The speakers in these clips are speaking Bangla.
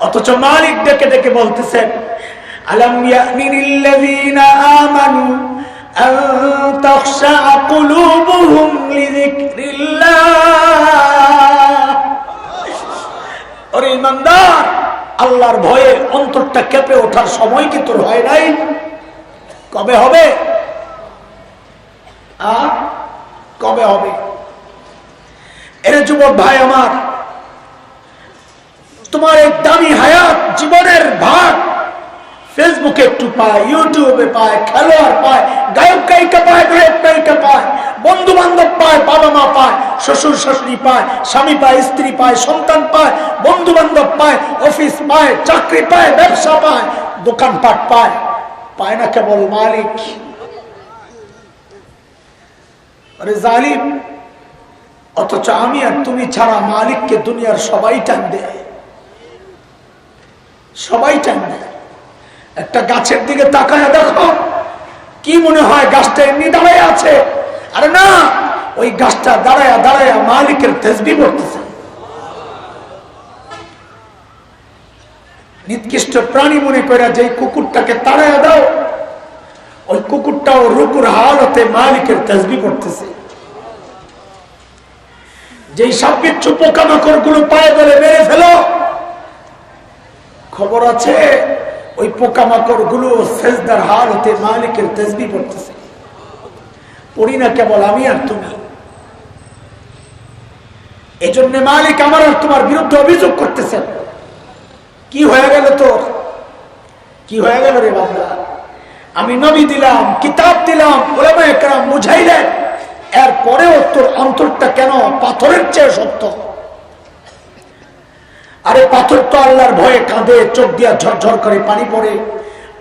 অথচ মালিক ডেকে ডেকে বলতেছেন, আলাম ইয়ামিনিল্লাযীনা আমানু আন তাখশা কুলুবুহুম লিযিকরিল্লাহ। ওরে ইমানদার, আল্লাহর ভয়ে অন্তরটা কেঁপে ওঠার সময় কি তোর হয় নাই? কবে হবে? কবে হবে? এর যুবক ভাই আমার, তোমার এই দামি হায়াত জীবনের ভাগ ফেসবুকে একটু পায়, ইউটিউবে পায়, খেলোয়াড় পায়, গায়ক গায়িকা পায়, গায়ক গায়িকা পায়, বন্ধু বান্ধব পায়, বাবা মা পায়, শ্বশুর শাশুড়ি পায়, স্বামী পায়, স্ত্রী পায়, সন্তান পায়, বন্ধু বান্ধব পায়, অফিস পায়, চাকরি পায়, ব্যবসা পায়, দোকানপাট পায়, পায় না কেবল মালিক। আরে জালিম, অথচ আমি আর তুমি ছাড়া মালিককে দুনিয়ার সবাই টান দেয়, সবাই টান দেয়। একটা গাছের দিকে তাকায় দেখো, কি মনে হয় গাছটা এমনি দাঁড়ায় আছে? আরে না, ওই গাছটা দাঁড়ায় দাঁড়ায় মালিকের তাসবিহ পড়তেছে। নিকৃষ্ট প্রাণী মনে করে যে কুকুরটাকে তাড়ায় দাও, ওই কুকুরটাও রুকুর হালতে মালিকের তাসবিহ পড়তেছে। যেই সাপবিচ্ছু পোকামাকড় গুলো পায়ে ধরে মেরে ফেলো, খবর আছে ওই পোকামাকড় গুলো সেজদার হালতে মালিকের তাসবিহ পড়তেছে। পড়ি না কেবল আমি আর তুমি। এজন্য মালিক আমার আর তোমার বিরুদ্ধে অভিযোগ করতেছেন, কি হয়ে গেল তোর? কি হয়ে গেল রে বান্দা? আমি নবী দিলাম, কিতাব দিলাম, উলামায়ে কেরাম বুঝাইলেন, এরপরেও তোর অন্তরটা কেন পাথরের চেয়ে শক্ত? আরে পাথর তো আল্লাহর ভয়ে কাঁদে, চোখ দিয়া ঝরঝর করে পানি পড়ে।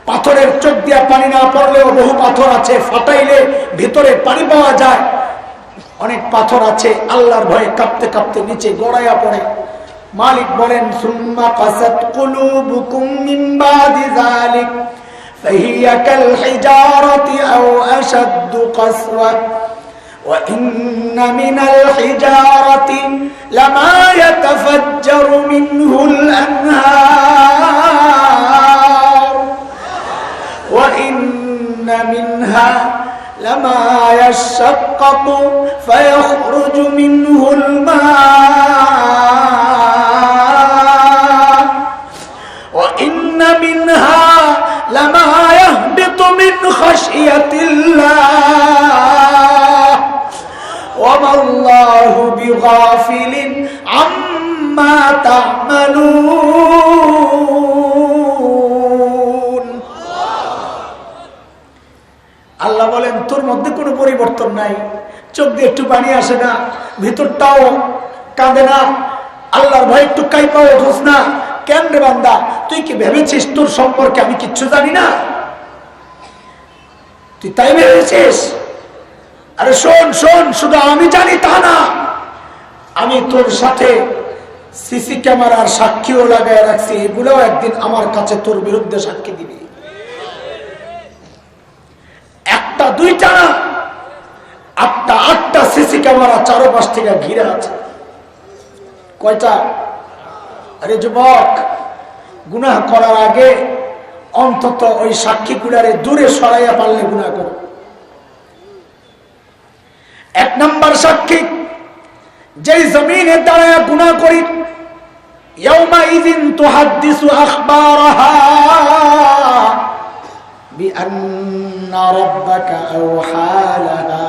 পাথরের চোখ দিয়া পানি না পড়লেও বহু পাথর আছে, ফাটাইলে ভিতরে পানি পাওয়া যায়। অনেক পাথর আছে আল্লাহর ভয়ে কাঁপতে কাঁপতে নিচে গড়াইয়া পড়ে। মালিক বলেন, সুম্মা কাসাত কুলুবুকুম মিন বাদি যালিক ফাহিয়া কাল হিজারাতি আও আশাদ্দু কাসওয়া ওয়া ইন্না মিনাল হিজারাতি লামা ইয়াতাফাজ্জারু মিনহুল আনহার ওয়া ইন্না মিনহা লামা ইয়াশাক্কাকু ফায়াখরুজু মিনহুল মা منها لما يهبط من خشية الله وما الله بغافل عما تعملون। আল্লাহ বলেন, তোর মধ্যে কোনো পরিবর্তন নাই, চোখ দিয়ে একটু পানি আসে না, ভিতরটাও কাঁদে না, আল্লাহর ভয় একটু কাইপা ওঠোস না। কেন রে বান্দা, তুই কি ভেবেছিস তোর সম্পর্কে আমি কিচ্ছু জানি না? তুই তাই ভেবেছিস? আরে শোন শোন, শুধু আমি জানি তা না, আমি তোর সাথে সিসি ক্যামেরার সাক্ষীও লাগায় রাখছি, এগুলোও একদিন আমার কাছে তোর বিরুদ্ধে সাক্ষী দিবি। একটা দুইটা না, আটটা সিসি ক্যামেরা চারপাশ থেকে ঘিরে আছে। কয়টা? আরে যুবক, গুনাহ করার আগে অন্তত ওই সাক্ষীগুলারে দূরে সরাইয়া পারলে গুনাহ করো। এক নম্বর সাক্ষী, যেই জমিনে দাঁড়ায় গুনাহ করি, ইয়াউমাইযিন তুহাদ্দিসু আখবারাহা বিআন্না রাব্বাকা আওহা লাহা।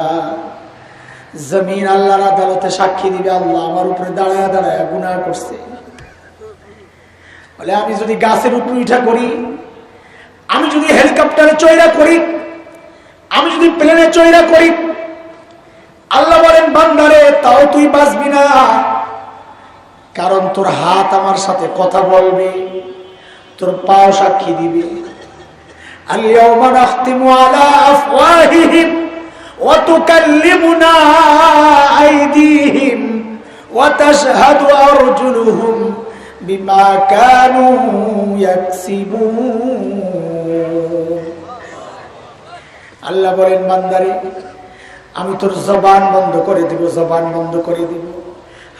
জমিন আল্লাহর আদালতে সাক্ষী দিবে, আল্লাহ আমার উপরে দাঁড়ায় দাঁড়ায় গুনাহ করছে। বলে, আমি যদি গাছের উপরে উঠা করি, আমি যদি হেলিকপ্টারে চয়রা করি, আমি যদি প্লেনে চয়রা করি, আল্লাহ বলেন, বান্দারে তাও তুই বাঁচবি না, কারণ তোর হাত আমার সাথে কথা বলবে, তোর পাও সাক্ষী দিবে। আল-ইয়াওমা নাখতিমু আলা আফওয়াহিহিম ওয়া তুকাল্লিমুনা আইদিহিম ওয়া তাশহাদু আরজুলুহুম বিমা কানু ইয়াকসিবুন। আল্লাহ বলেন, বান্দারে আমি তোর জবান বন্ধ করে দিব, জবান বন্ধ করে দিব,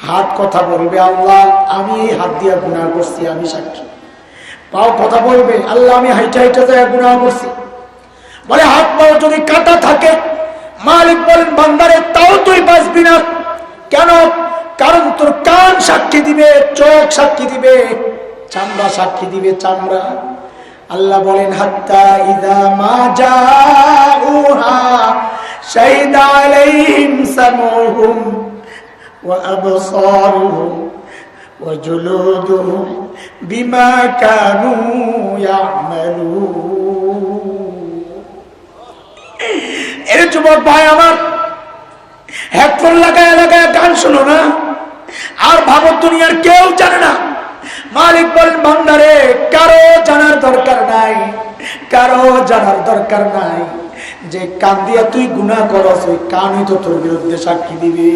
হাত কথা বলবে, আল্লাহ আমি এই হাত দিয়া গুনাহ করছি, আমি সাক্ষী। পাও কথা বলবে, আল্লাহ আমি হাইটা হাইটা যায় গুনাহ করছি। বলে হাত পাও যদি কাটা থাকে, মালিক বলেন বান্দারে তাও তুই বাঁচবি না। কেন? কারণ তোর কান সাক্ষী দিবে, চোখ সাক্ষী দিবে, চামড়া সাক্ষী দিবে, চামড়া। আল্লাহ বলেন হাত্তা ইযা মা জাউহা শাহিদা আলাইহিম সামউহুম ওয়া আবসারুহুম ওয়া জুলুদুহুম বিমা কানু ইয়ামালুন। এর যুবক ভাই আমার, হেডফোন লাগায় লাগায় গান শোনো না, আর ভাবো দুনিয়ার কেউ জানে না। মালিক বলেন বান্দারে কারো জানার দরকার নাই, কারো জানার দরকার নাই। যে কান দিয়া তুই গুনাহ করস, ওই কানই তো তোর বিরুদ্ধে সাক্ষী দিবে।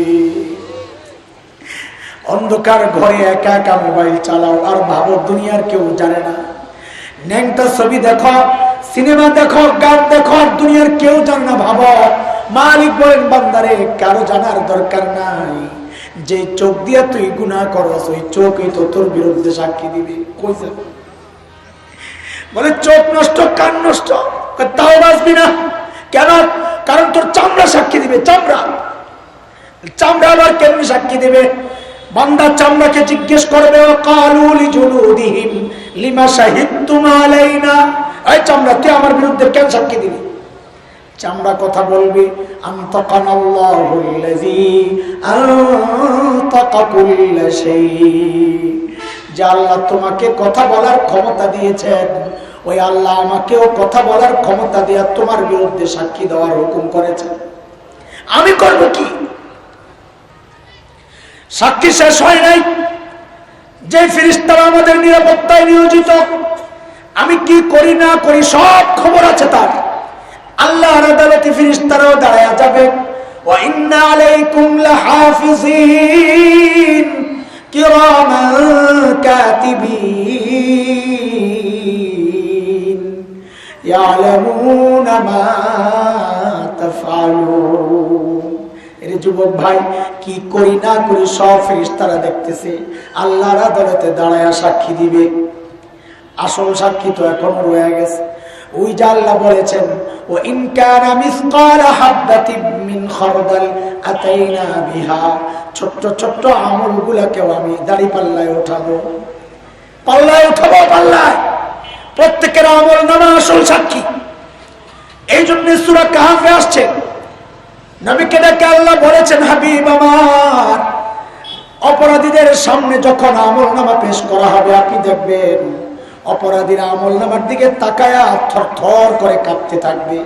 অন্ধকার ঘরে একা একা মোবাইল চালাও, আর ভাবো দুনিয়ার কেউ জানে না। ন্যাংটা ছবি দেখো, সিনেমা দেখো, গান দেখো, দুনিয়ার কেউ জানে না, ভাবো। মালিক বলেন বান্দারে কারো জানার দরকার নাই। যে চোখ দিয়া তুই গুনাহ করস, ওই চোখই তো তোর বিরুদ্ধে সাক্ষী দিবে। কই যাবে? বলে চোখ নষ্ট, কান নষ্ট, তাও বাঁচবি না। কেন? কারণ তোর চামড়া সাক্ষী দিবে, চামড়া। চামড়া আবার কেমনি সাক্ষী দিবে? বান্দা চামড়াকে জিজ্ঞেস করবে, কালু লিজুলুদিহিম লিমা শাহিদতুম আলাইনা, এই চামড়া তুই আমার বিরুদ্ধে কেন সাক্ষী দিবি? চামড়া কথা বলবে, আনতাকানাল্লাহুল্লাযী আনতাকা কুল্লা শাই, যে আল্লাহ তোমাকে কথা বলার ক্ষমতা দিয়েছেন, ওই আল্লাহ আমাকেও কথা বলার ক্ষমতা দিয়ে তোমার বিরুদ্ধে সাক্ষী দেওয়ার হুকুম করেছেন। আমি করব কি? সাক্ষী শেষ হয় নাই। যে ফেরেশতারা আমাদের নিরাপত্তায় নিয়োজিত, আমি কি করি না করি সব খবর আছে তার। আল্লাহর আদালতে ফেরেশতারাও দাঁড়ায়া যাবে, ওয়া ইন্না আলাইকুম লাহাফিজিন কিরামান কাতিবিন ইয়ালামুনা মা তাফআলুন। এর যুবক ভাই, কি করি না করি সব ফেরেশতারা দেখতেছে, আল্লাহর আদালতে দাঁড়ায়া সাক্ষী দিবে। আসল সাক্ষী তো এখন রয়ে গেছে। ওই যে আল্লাহ বলেছেন, ও ইন কানা মিসকাল হাববাতিন মিন খারদাল আতাইনা বিহা, ছোট্ট ছোট্ট আমলগুলোকেও আমি দাড়ি পাল্লায় উঠাবো, পাল্লায় উঠাবো, পাল্লায়। প্রত্যেকের আমল নামা আসল সাক্ষী। এই জন্য সূরা কাহফে আসছে, নবীকে ডেকে আল্লাহ বলেছেন, হাবিব আমার, অপরাধীদের সামনে যখন আমল নামা পেশ করা হবে, আপনি দেখবেন অপরাধীরা আমল নামার দিকে তাকায়া থরথর করে কাঁপতে থাকবে।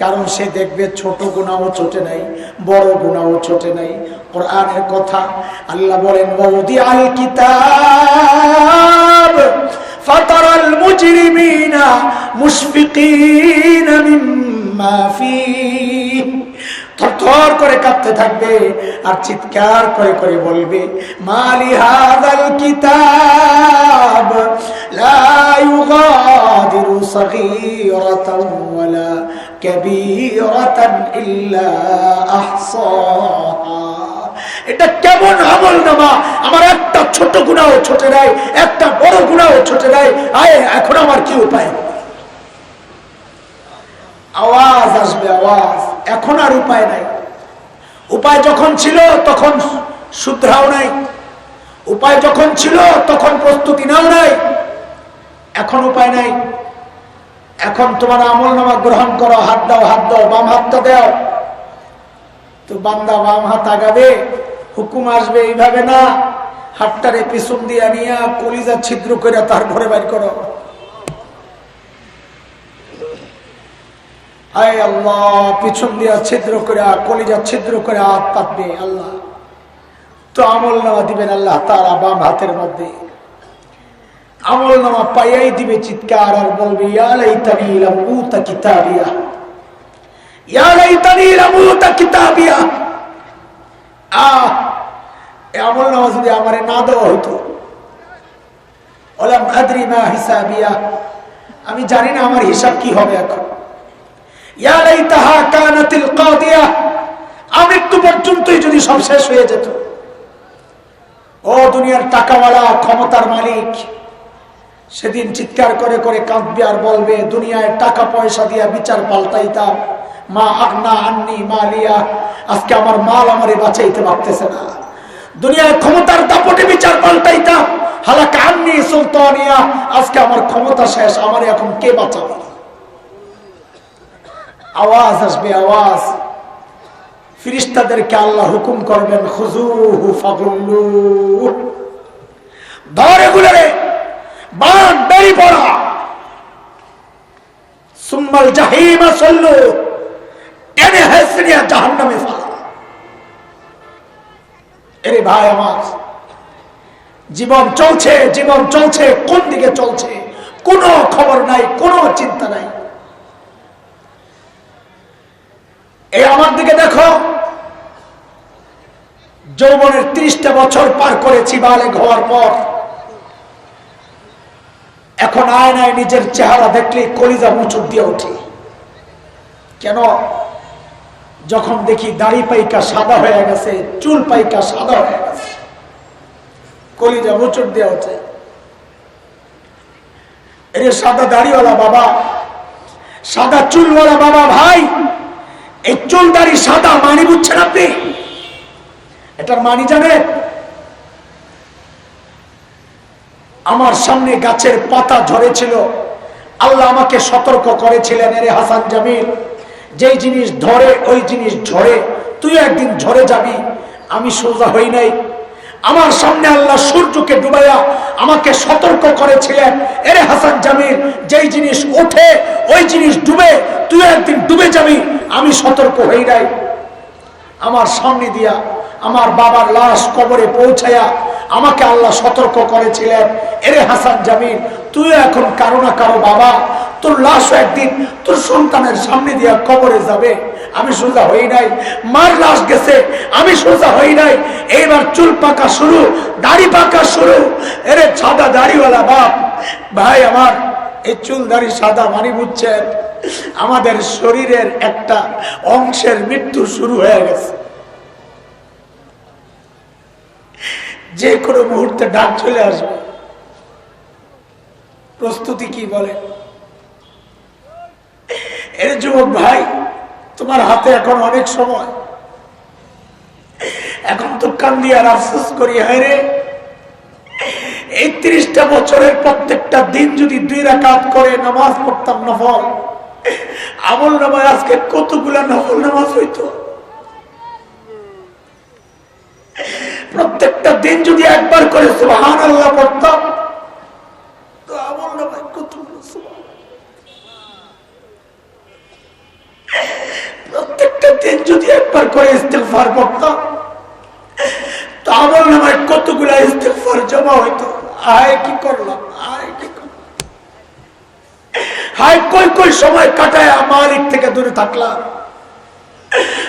কারণ সে দেখবে ছোট গুনাহও ছোটে নাই, বড় গুনাহও ছোটে নাই। কোরআনের কথা, আল্লাহ বলেন, ওয়াউদিআল কিতাব ফাতারাল মুজরিমিনা মুশফিকিনা মিম্মা ফীহি, থরথর করে কাঁপতে থাকবে আর চিৎকার করে করে বলবে, মালি হাযাল কিতাব লা ইউগাদিরু সগীরাতান ওয়ালা কাবীরাতান ইল্লা আহসাহা। এটা কেমন আমলনামা? আমার একটা ছোট গুনাহও ছোটে নাই, একটা বড় গুনাহও ছোটে নাই। আয় এখন আমার কি উপায়? আওয়াজ আসবে, আওয়াজ। এখন আর উপায় নাই। উপায় যখন ছিল তখন শুধরাও নাই, উপায় যখন ছিল তখন প্রস্তুতি নাও নাই। এখন উপায় নাই। এখন তোমার আমলনামা গ্রহণ করো, হাত দাও, হাত দাও, বাম হাতটা দাও। তো বান্দা বাম হাত আগাবে, হুকুম আসবে এইভাবে না, হাতটারে পিছন দিয়ে নিয়ে কলিজা ছিদ্র করে তারপরে বাইর করো। আয় আল্লাহ, পিছন দিয়া ছিদ্র করে, কলিজা ছিদ্র করে হাত পাতবে আল্লাহ। তো আমল নামা দিবেন আল্লাহ তাআলা বাম হাতের মধ্যে। আমল নামা পাইয়াই দিবে চিৎকার আর বলবে, ইয়া লাইতানি লাম উতা কিতাবিয়া, ইয়া লাইতানি লাম উতা কিতাবিয়া। এই আমল নামা যদি আমারে না দেওয়া হইতো, ওয়ালাম আদরি মা হিসাবিয়া, আমি জানি না আমার হিসাব কি হবে এখন। ইয়া লাইতাহা কানাতিল কাদিয়া, আমৃত্যু পর্যন্তই যদি সব শেষ হয়ে যেত। ও দুনিয়ার টাকাওয়ালা, ক্ষমতার মালিক, সেদিন চিৎকার করে করে কাঁদবে আর বলবে, দুনিয়ায় টাকা পয়সা দিয়া বিচার পাল্টাইতাম, মা আগনা আন্নি মালিয়া, আজকে আমার মাল আমারে বাঁচাইতে পারতেছে না। দুনিয়ায় ক্ষমতার দাপটে বিচার পাল্টাইতাম, হালাকা আন্নি সুলতানিয়া, আজকে আমার ক্ষমতা শেষ, আমারে এখন কে বাঁচাবে? আওয়াজ আসবে, আওয়াজ। ফেরেশতাদেরকে আল্লাহ হুকুম করবেন, খুযুহু ফাগুল্লুহু, ধরে গুলোরে বান বেরি পড়া, সুম্মাল জাহিমা সাল্লু, টেনে হেসরিয়া জাহান্নামে ফেলা। এরে ভাই আমার, জীবন চলছে, জীবন চলছে, কোন দিকে চলছে কোনো খবর নাই, কোনো চিন্তা নাই। এই আমার দিকে দেখো, যৌবনের 30টা বছর পার করেছি বালেগ হওয়ার পর, এখন আয়নায় নিজের চেহারা দেখলে কলিজা মুচুক দিয়ে ওঠে। কেন? যখন দেখি দাড়ি পাইকা সাদা হয়ে গেছে, চুল পাইকা সাদা হয়ে গেছে, কলিজা মুচুক দিয়ে ওঠে। এরে সাদা দাড়িওয়ালা বাবা, সাদা চুলওয়ালা বাবা, ভাই এই চুল দাড়ি সাদা মানি বুঝছেন আপনি? এটার মানি জানেন? আমার সামনে গাছের পাতা ঝরেছিল, আল্লাহ আমাকে সতর্ক করেছিলেন, এরে হাসান জামিল, যেই জিনিস ধরে ওই জিনিস ঝরে, তুই একদিন ঝরে যাবি। আমি সোজা হই নাই। আমার সামনে আল্লাহ সূর্যকে ডুবাইয়া আমাকে সতর্ক করেছিলেন, এরে হাসান জামিল, যেই জিনিস ওঠে ওই জিনিস ডুবে, তুই একদিন ডুবে যাবি। আমি সতর্ক হই নাই। আমার সামনে দিয়া আমার বাবার লাশ কবরে পৌঁছায়া আমাকে আল্লাহ সতর্ক করেছিলেন, এরে হাসান জামিল, তুই এখন কারো না কারো বাবা, তোর লাশ একদিন তোর সন্তানের সামনে দিয়া কবরে যাবে। আমি সোজা হই নাই। মার লাশ গেছে, আমি সোজা হই নাই। এইবার চুল পাকা শুরু, দাড়ি পাকা শুরু। এরে সাদা দাড়িওয়ালা বাপ, ভাই আমার, এই চুল দাড়ি সাদা মানি বুঝছেন? আমাদের শরীরের একটা অংশের মৃত্যু শুরু হয়ে গেছে। যে কোনো মুহূর্তে ডাক চলে আসবে। প্রস্তুতি কি বলে? এর যুবক ভাই, তোমার হাতে এখন অনেক সময়। এখন তো কান্দি আর আফসোস করি, হায় রে, এই 30টা বছরের প্রত্যেকটা দিন যদি 2 রাকাত করে নামাজ পড়তাম নফল, আমল নামায় আজকে কতগুলা নফল নামাজ হইতো। প্রত্যেকটা দিন যদি একবার করে সুবহানাল্লাহ পড়তাম, তো আমল নামায় কতগুলো সুবহানাল্লাহ। প্রত্যেকটা দিন যদি একবার করে ইস্তিগফার পড়তাম, তো আমল নামায় কতগুলা ইস্তিগফার জমা হইতো। আয় কি করলাম, আয় কি করলাম, হায় কই কই সময় কাটায় মালিক থেকে দূরে থাকলাম,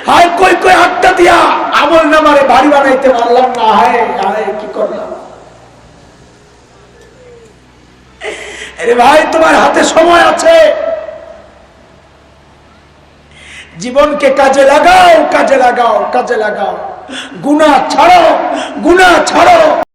হায় কই কই আড্ডা দিয়া আমল নামারে ভারী বানাইতে পারলাম না, হায় হায় কি করলাম। আরে ভাই, তোমার হাতে সময় আছে, জীবনকে কাজে লাগাও, কাজে লাগাও, কাজে লাগাও। গুনাহ ছাড়ো, গুনাহ ছাড়ো।